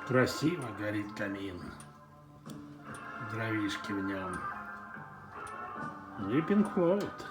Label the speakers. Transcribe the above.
Speaker 1: Красиво горит камин, дровишки в нем. И Пинк Флойд.